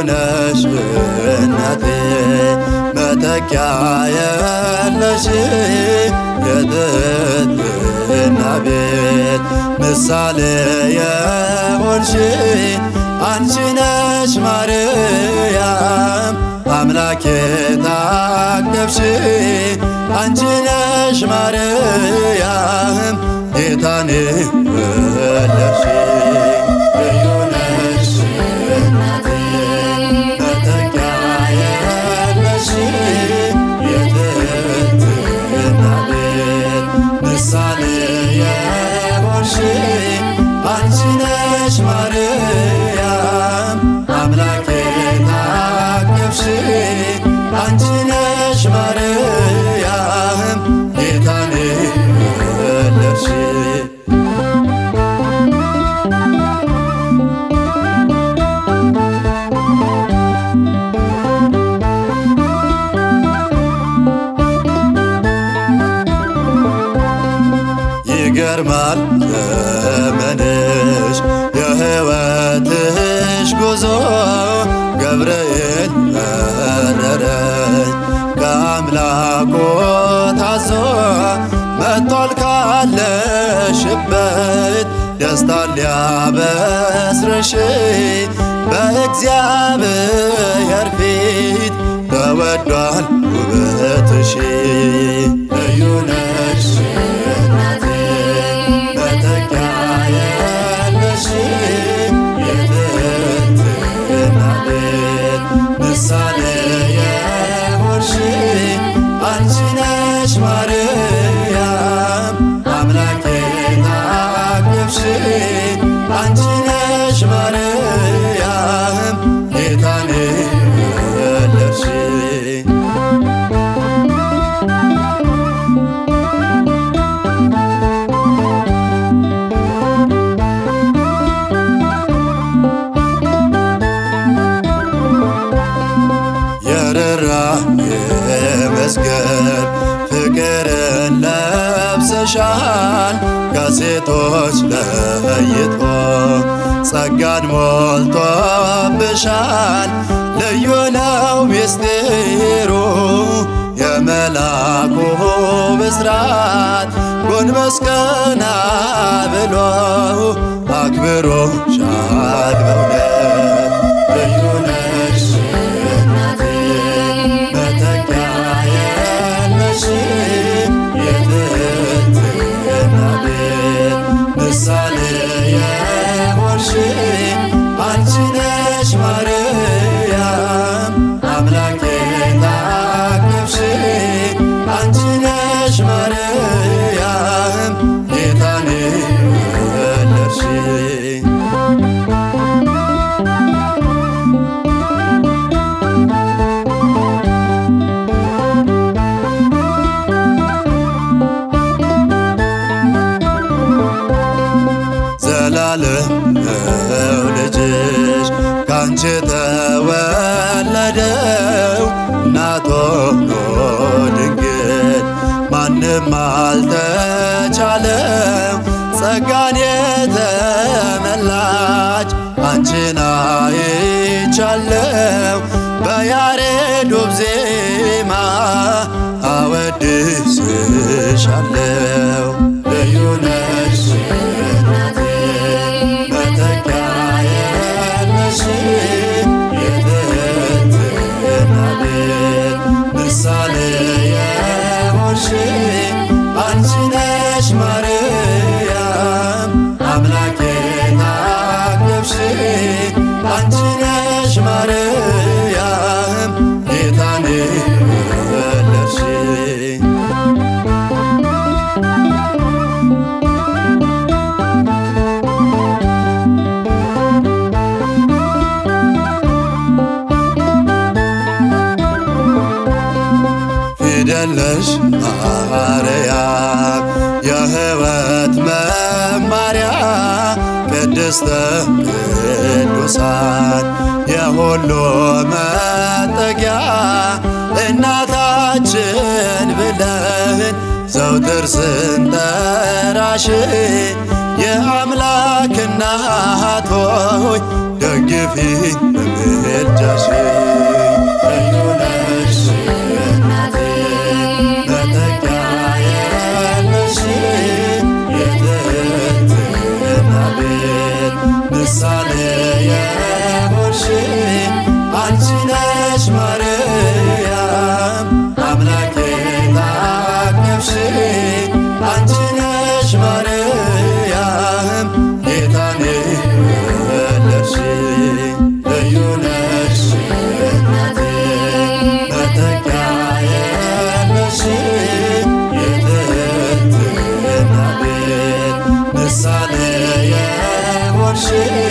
ነሽ እናቴ መተኪያ የለሽ የትሕትና ቤት ምሳሌ የሆንሽ አንቺ ነሽ ማርያም አምላኬ ታቀፍሽ አንቺ ነሽ ማርያም ጌታን ወለድሽ ልዩ ነሽ እናቴ መተኪያ የለሽ የትሕትና ቤት ምሳሌ የሆንሽ አንቺ ነሽ ማርያም አምላኬ ታቀፍሽ አንቺ ነሽ ማርያም ጌታን ወለድሽ ይገርማል ዘመንሽ የሕይወትሽ ጉዞ ገብርኤል በረረኝ ከአምላኩ ታዞ መጥቷል ካለሽበት ደስታን ሊያበስርሽ በእግዚአብሔር ፊት ተወዷል ውበትሽ ልዩ ነሽ እናቴ መተኪያ የለሽ የትሕትና ቤት ምሳሌ የሆንሽ አንቺ ነሽ ማርያም አምላኬ ታቀፍሽ አንቺ ነሽ ማርያም ጌታን ወለድሽ መዝገብ ፍቅርን ለብሰሻል ከሴቶች ለይቶ ጸጋን ሞልቶብሻል ልዩ ነው ምስጢሩ የመልአኩ ብስራት ጎንበስ ቀና ብሎ አክብሮሻል በእውነት ልዩ ነሽ እናቴ መተኪያ የለሽ የትሕትና ቤት ምሳሌ የሆንሽ አንቺ ነሽ ማርያም አምላኬ ታቀፍሽ አንቺ ነሽ ማርያም ጌታን ወለድሽ ዘላለም ነው ልጅሽ ካንቺ ተወለደው እናት ሆኖ ድንግል ማንም አልተቻለው ጸጋን የተመላች አንቺን አይቻለው በያሬድ ዜማ አወድስሻለው ልዩ ነሽ እናቴ መተኪያ የለሽ የትሕትና ቤት ምሳሌ የሆንሽ አንቺ ነሽ ማርያም አምላኬ ታቀፍሽ አንቺ ነሽ ማርያም ጌታን ወለድሽ ፊደል ነሽ ማርያም የሕይወት መማሪያ ቅድስተ ቅዱሳን የሁሉ መጠጊያ እናታችን ብለን ዘውትር ስንጠራሽ የአምላክ እናት ሆይ ደግፊኝ በምልጃሽ ምሽግ